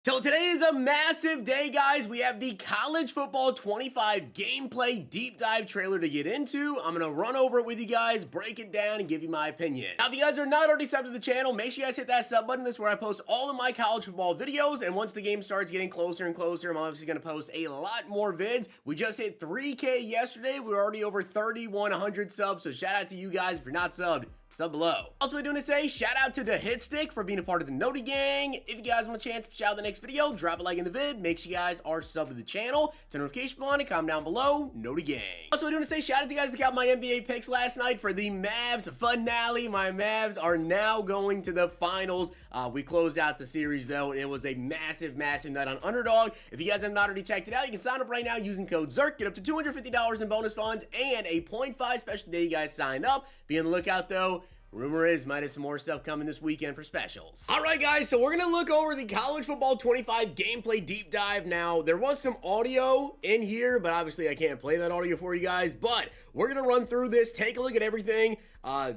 So today is a massive day, guys. We have the College Football 25 gameplay deep dive trailer to get into. I'm going to run over it with you guys, break it down, and give you my opinion. Now, if you guys are not already subbed to the channel, make sure you guys hit that sub button. This is where I post all of my college football videos, and once the game starts getting closer and closer, I'm obviously going to post a lot more vids. We just hit 3K yesterday. We're already over 3,100 subs, so shout out to you guys. If you're not subbed, sub below. Also, I do want to say shout out to the Hit Stick for being a part of the Noti Gang. If you guys want a chance to shout out the next video, drop a like in the vid. Make sure you guys are subbed to the channel. Turn notification bell on and comment down below. Noti Gang. Also, I do want to say shout out to you guys that got my NBA picks last night for the Mavs finale. My Mavs are now going to the finals. We closed out the series though, and it was a massive night on Underdog. If you guys have not already checked it out, you can sign up right now using code ZIRK. Get up to $250 in bonus funds and a 0.5 special day you guys sign up. Be on the lookout though. Rumor is might have some more stuff coming this weekend for specials. All right, guys, so we're going to look over the College Football 25 gameplay deep dive. Now, there was some audio in here, but obviously I can't play that audio for you guys. But we're going to run through this, take a look at everything.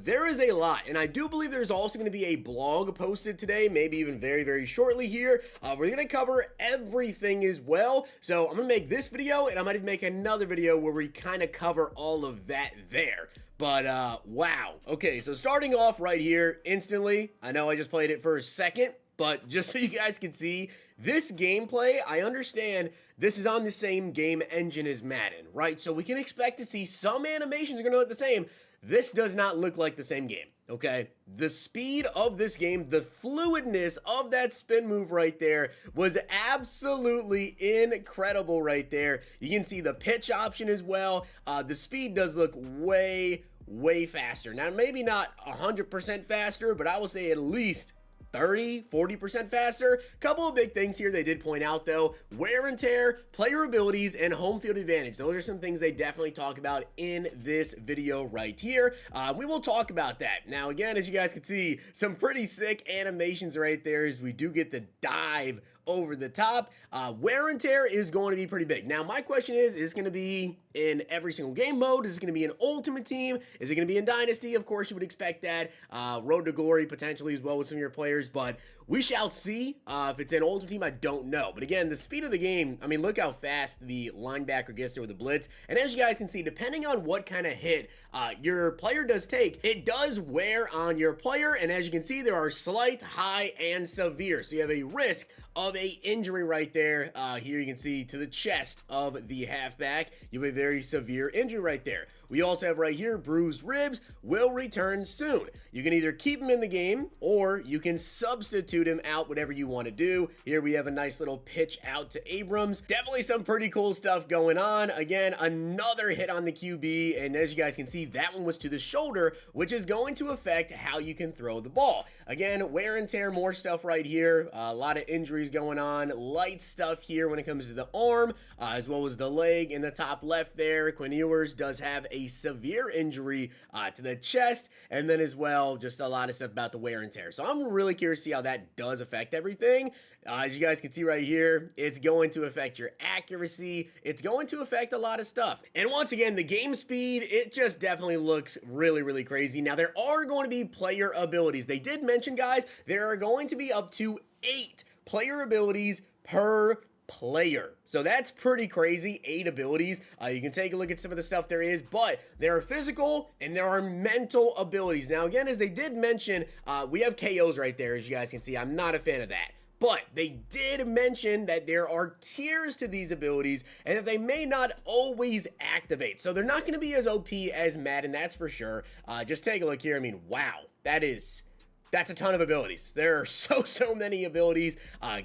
There is a lot, and I do believe there's also going to be a blog posted today, maybe even very shortly here. We're going to cover everything as well. So I'm going to make this video, and I might even make another video where we kind of cover all of that there. But, wow. Okay, so starting off right here, instantly, I know I just played it for a second, but just so you guys can see, this gameplay, I understand this is on the same game engine as Madden, right? So we can expect to see some animations are going to look the same. This does not look like the same game, okay? The speed of this game, the fluidness of that spin move right there was absolutely incredible right there. You can see the pitch option as well. The speed does look way faster. Now, maybe not 100% faster, but I will say at least 30-40% faster. Couple of big things here they did point out though: wear and tear, player abilities, and home field advantage. Those are some things they definitely talk about in this video right here. We will talk about that. Now again, as you guys can see, some pretty sick animations right there as we do get the dive over the top. Wear and tear is going to be pretty big. Now my question is it going to be in every single game mode? Is it going to be an ultimate team? Is it going to be in Dynasty? Of course you would expect that. Road to Glory potentially as well with some of your players, but we shall see. If it's an ultimate team, I don't know. But again, the speed of the game, I mean, look how fast the linebacker gets there with the blitz. And as you guys can see, depending on what kind of hit your player does take, it does wear on your player. And as you can see, there are slight, high, and severe. So you have a risk of a injury right there. Here you can see to the chest of the halfback, you have a very severe injury right there. We also have right here, bruised ribs will return soon. You can either keep him in the game or you can substitute him out, whatever you want to do. Here we have a nice little pitch out to Abrams. Definitely some pretty cool stuff going on. Again, another hit on the QB, and as you guys can see, that one was to the shoulder, which is going to affect how you can throw the ball. Again, wear and tear, more stuff right here. A lot of injuries going on. Light stuff here when it comes to the arm, as well as the leg in the top left there. Quinn Ewers does have a severe injury to the chest, and then as well, just a lot of stuff about the wear and tear. So I'm really curious to see how that does affect everything. As you guys can see right here, it's going to affect your accuracy. It's going to affect a lot of stuff. And once again, the game speed, it just definitely looks really crazy. Now, there are going to be player abilities. They did mention, guys, there are going to be up to 8 player abilities per player. So that's pretty crazy, 8 abilities. You can take a look at some of the stuff there is, but there are physical and there are mental abilities. Now again, as they did mention, we have KOs right there, as you guys can see. I'm not a fan of that. But they did mention that there are tiers to these abilities and that they may not always activate. So they're not going to be as OP as Madden, that's for sure. Just take a look here. I mean, wow, that's a ton of abilities. There are so many abilities.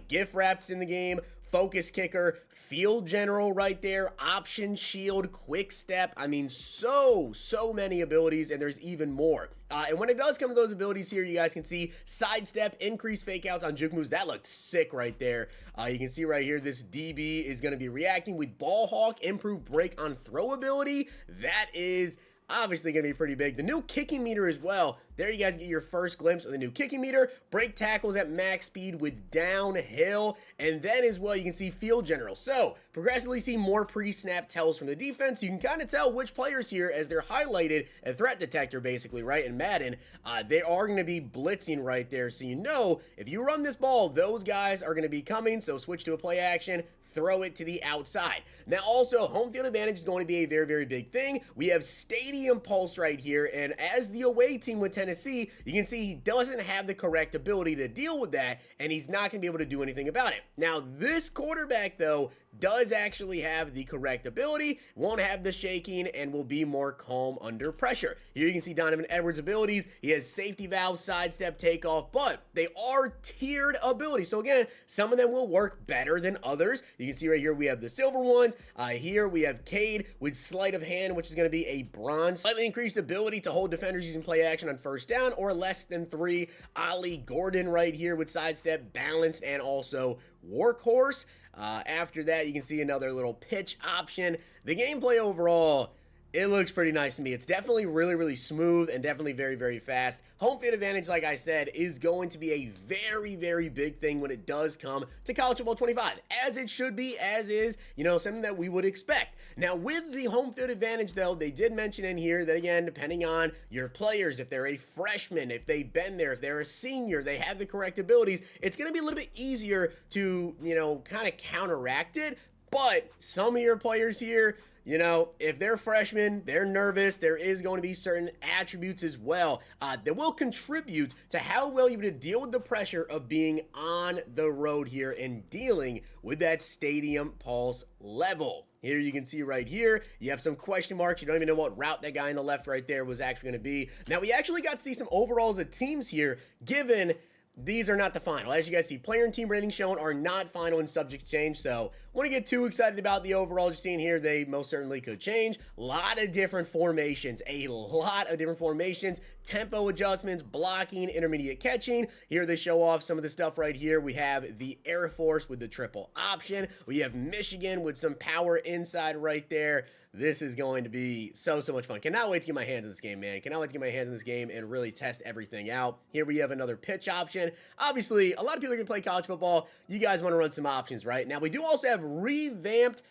Gift wraps in the game, focus kicker, field general right there, option shield, quick step. I mean, so many abilities, and there's even more. And when it does come to those abilities here, you guys can see sidestep, increased fake outs on juke moves. That looked sick right there. You can see right here, this DB is going to be reacting with ball hawk, improved break on throw ability. That is obviously going to be pretty big. The new kicking meter as well, there you guys get your first glimpse of the new kicking meter, break tackles at max speed with downhill, and then as well you can see field general. So progressively see more pre-snap tells from the defense. You can kind of tell which players here, as they're highlighted a threat detector basically, right, in Madden, they are going to be blitzing right there. So you know if you run this ball, those guys are going to be coming. So switch to a play action, throw it to the outside. Now also, home field advantage is going to be a very, very big thing. We have stadium pulse right here, and as the away team with Tennessee, you can see he doesn't have the correct ability to deal with that, and he's not going to be able to do anything about it. Now this quarterback though does actually have the correct ability, won't have the shaking, and will be more calm under pressure. Here you can see Donovan Edwards' abilities. He has safety valve, sidestep, takeoff, but they are tiered abilities. So again, some of them will work better than others. You can see right here we have the silver ones. Here we have Cade with sleight of hand, which is going to be a bronze. Slightly increased ability to hold defenders using play action on first down or less than 3. Ollie Gordon right here with sidestep, balanced, and also workhorse. After that, you can see another little pitch option. The gameplay overall, it looks pretty nice to me. It's definitely really, really smooth and definitely very, very fast. Home field advantage, like I said, is going to be a very, very big thing when it does come to College Football 25, as it should be, as is, you know, something that we would expect. Now, with the home field advantage, though, they did mention in here that, again, depending on your players, if they're a freshman, if they've been there, if they're a senior, they have the correct abilities, it's going to be a little bit easier to, you know, kind of counteract it. But some of your players here, you know, if they're freshmen, they're nervous, there is going to be certain attributes as well that will contribute to how well you're able to deal with the pressure of being on the road here and dealing with that stadium pulse level. Here you can see right here, you have some question marks. You don't even know what route that guy on the left right there was actually going to be. Now, we actually got to see some overalls of teams here, given these are not the final. As you guys see, player and team ratings shown are not final and subject to change, so want to get too excited about the overall just seeing here. They most certainly could change. A lot of different formations, tempo adjustments, blocking, intermediate catching. Here they show off some of the stuff right here. We have the Air Force with the triple option. We have Michigan with some power inside right there. This is going to be so much fun. Cannot wait to get my hands in this game, man. Cannot wait to get my hands in this game and really test everything out. Here we have another pitch option. Obviously, a lot of people are going to play college football. You guys want to run some options, right? Now, we do also have revamped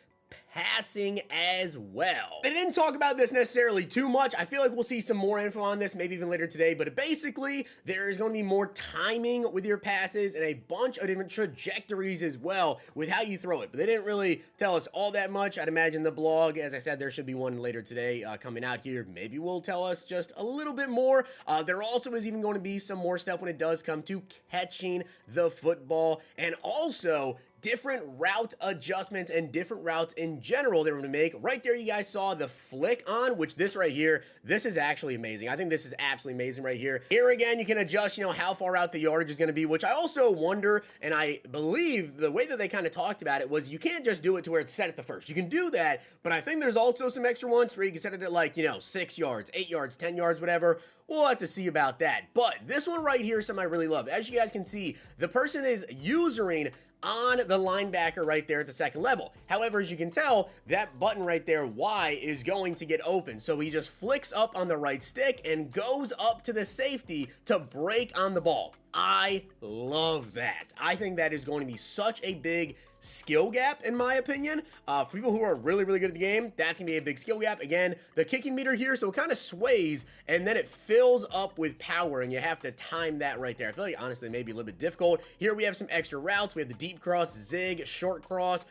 passing as well. They didn't talk about this necessarily too much. I feel like we'll see some more info on this maybe even later today, but basically there is going to be more timing with your passes and a bunch of different trajectories as well with how you throw it, but they didn't really tell us all that much. I'd imagine the blog, as I said, there should be one later today coming out here. Maybe will tell us just a little bit more. There also is even going to be some more stuff when it does come to catching the football, and also different route adjustments and different routes in general they were going to make. Right there, you guys saw the flick on, which this right here, this is actually amazing. I think this is absolutely amazing right here. Here again, you can adjust, you know, how far out the yardage is going to be, which I also wonder, and I believe the way that they kind of talked about it was you can't just do it to where it's set at the first. You can do that, but I think there's also some extra ones where you can set it at like, you know, 6 yards, 8 yards, 10 yards, whatever. We'll have to see about that. But this one right here is something I really love. As you guys can see, the person is usering on the linebacker right there at the second level. However, as you can tell, that button right there, Y, is going to get open. So he just flicks up on the right stick and goes up to the safety to break on the ball. I love that. I think that is going to be such a big skill gap, in my opinion. For people who are really, really good at the game, that's going to be a big skill gap. Again, the kicking meter here, so it kind of sways, and then it fills up with power, and you have to time that right there. I feel like, honestly, maybe a little bit difficult. Here we have some extra routes. We have the deep cross, zig, short cross.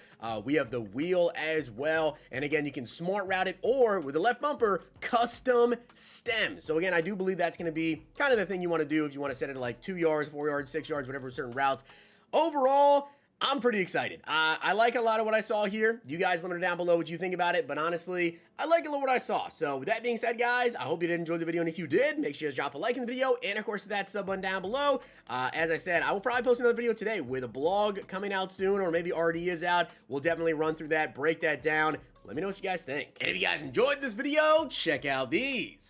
We have the wheel as well. And again, you can smart route it, or with the left bumper, custom stem. So again, I do believe that's going to be kind of the thing you want to do if you want to set it at like 2 yards, 4 yards, 6 yards, whatever, certain routes. Overall, I'm pretty excited. I like a lot of what I saw here. You guys let me know down below what you think about it, but honestly, I like a lot of what I saw. So with that being said, guys, I hope you did enjoy the video, and if you did, make sure you drop a like in the video, and of course, hit that sub button down below. As I said, I will probably post another video today with a blog coming out soon, or maybe already is out. We'll definitely run through that, break that down. Let me know what you guys think. And if you guys enjoyed this video, check out these.